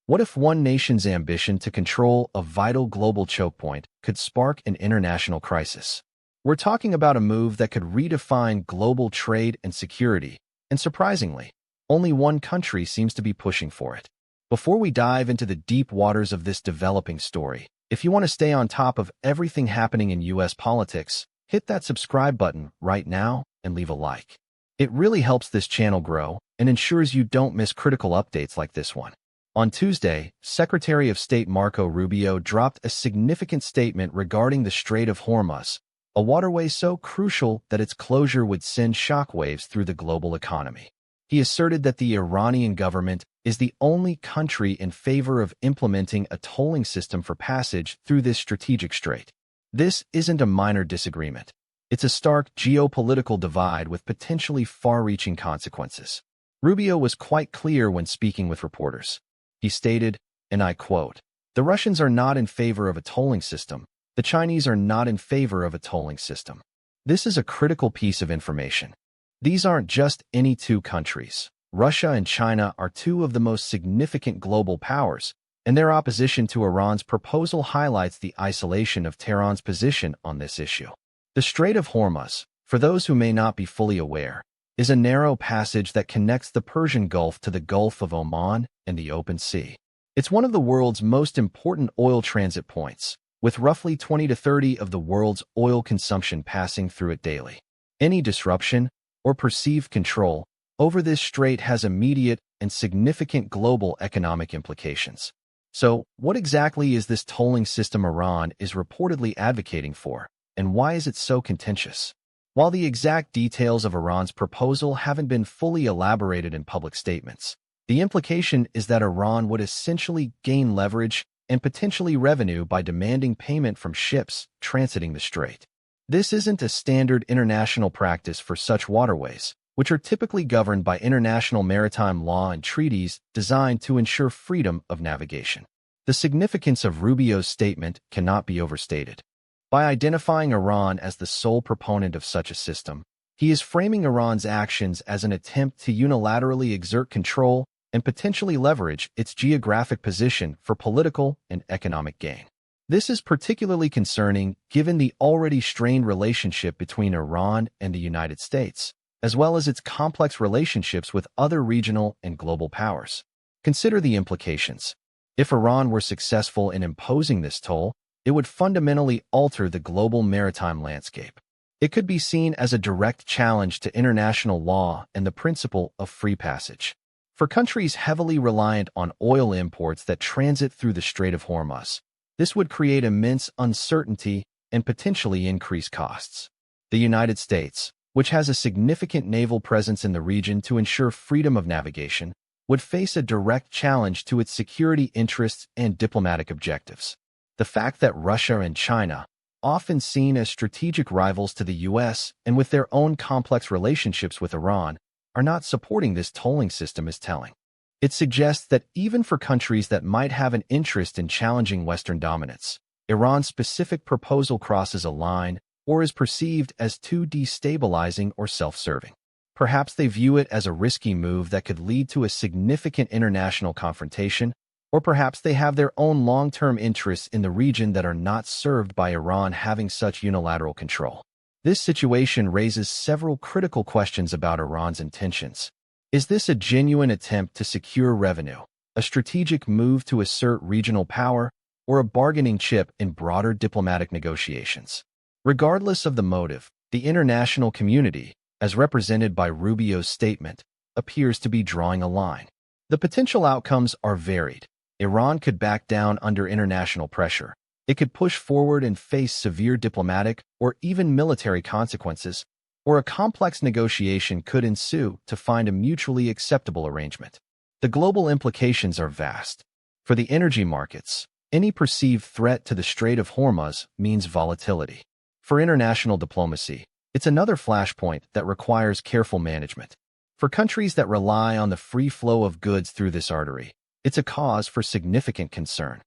What if one nation's ambition to control a vital global choke point could spark an international crisis? We're talking about a move that could redefine global trade and security, and surprisingly, only one country seems to be pushing for it. Before we dive into the deep waters of this developing story, if you want to stay on top of everything happening in U.S. politics, hit that subscribe button right now and leave a like. It really helps this channel grow and ensures you don't miss critical updates like this one. On Tuesday, Secretary of State Marco Rubio dropped a significant statement regarding the Strait of Hormuz, a waterway so crucial that its closure would send shockwaves through the global economy. He asserted that the Iranian government is the only country in favor of implementing a tolling system for passage through this strategic strait. This isn't a minor disagreement. It's a stark geopolitical divide with potentially far-reaching consequences. Rubio was quite clear when speaking with reporters. He stated, and I quote, "The Russians are not in favor of a tolling system. The Chinese are not in favor of a tolling system." This is a critical piece of information. These aren't just any two countries. Russia and China are two of the most significant global powers, and their opposition to Iran's proposal highlights the isolation of Tehran's position on this issue. The Strait of Hormuz, for those who may not be fully aware, is a narrow passage that connects the Persian Gulf to the Gulf of Oman and the open sea. It's one of the world's most important oil transit points, with roughly 20 to 30 of the world's oil consumption passing through it daily. Any disruption or perceived control over this strait has immediate and significant global economic implications. So, what exactly is this tolling system Iran is reportedly advocating for, and why is it so contentious? While the exact details of Iran's proposal haven't been fully elaborated in public statements, the implication is that Iran would essentially gain leverage and potentially revenue by demanding payment from ships transiting the strait. This isn't a standard international practice for such waterways, which are typically governed by international maritime law and treaties designed to ensure freedom of navigation. The significance of Rubio's statement cannot be overstated. By identifying Iran as the sole proponent of such a system, he is framing Iran's actions as an attempt to unilaterally exert control and potentially leverage its geographic position for political and economic gain. This is particularly concerning given the already strained relationship between Iran and the United States, as well as its complex relationships with other regional and global powers. Consider the implications. If Iran were successful in imposing this toll, it would fundamentally alter the global maritime landscape. It could be seen as a direct challenge to international law and the principle of free passage. For countries heavily reliant on oil imports that transit through the Strait of Hormuz, this would create immense uncertainty and potentially increase costs. The United States, which has a significant naval presence in the region to ensure freedom of navigation, would face a direct challenge to its security interests and diplomatic objectives. The fact that Russia and China, often seen as strategic rivals to the U.S. and with their own complex relationships with Iran, are not supporting this tolling system is telling. It suggests that even for countries that might have an interest in challenging Western dominance, Iran's specific proposal crosses a line or is perceived as too destabilizing or self-serving. Perhaps they view it as a risky move that could lead to a significant international confrontation, or perhaps they have their own long-term interests in the region that are not served by Iran having such unilateral control. This situation raises several critical questions about Iran's intentions. Is this a genuine attempt to secure revenue, a strategic move to assert regional power, or a bargaining chip in broader diplomatic negotiations? Regardless of the motive, the international community, as represented by Rubio's statement, appears to be drawing a line. The potential outcomes are varied. Iran could back down under international pressure. It could push forward and face severe diplomatic or even military consequences, or a complex negotiation could ensue to find a mutually acceptable arrangement. The global implications are vast. For the energy markets, any perceived threat to the Strait of Hormuz means volatility. For international diplomacy, it's another flashpoint that requires careful management. For countries that rely on the free flow of goods through this artery, it's a cause for significant concern.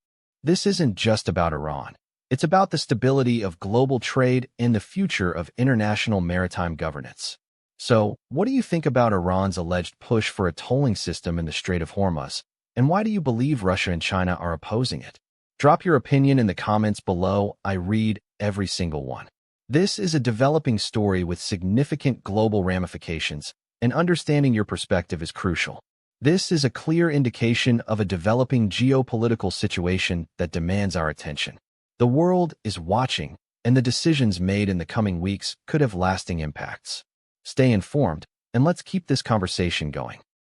This isn't just about Iran. It's about the stability of global trade and the future of international maritime governance. So, what do you think about Iran's alleged push for a tolling system in the Strait of Hormuz, And why do you believe Russia and China are opposing it? Drop your opinion in the comments below. I read every single one. This is a developing story with significant global ramifications, and understanding your perspective is crucial. This is a clear indication of a developing geopolitical situation that demands our attention. The world is watching, and the decisions made in the coming weeks could have lasting impacts. Stay informed, and let's keep this conversation going.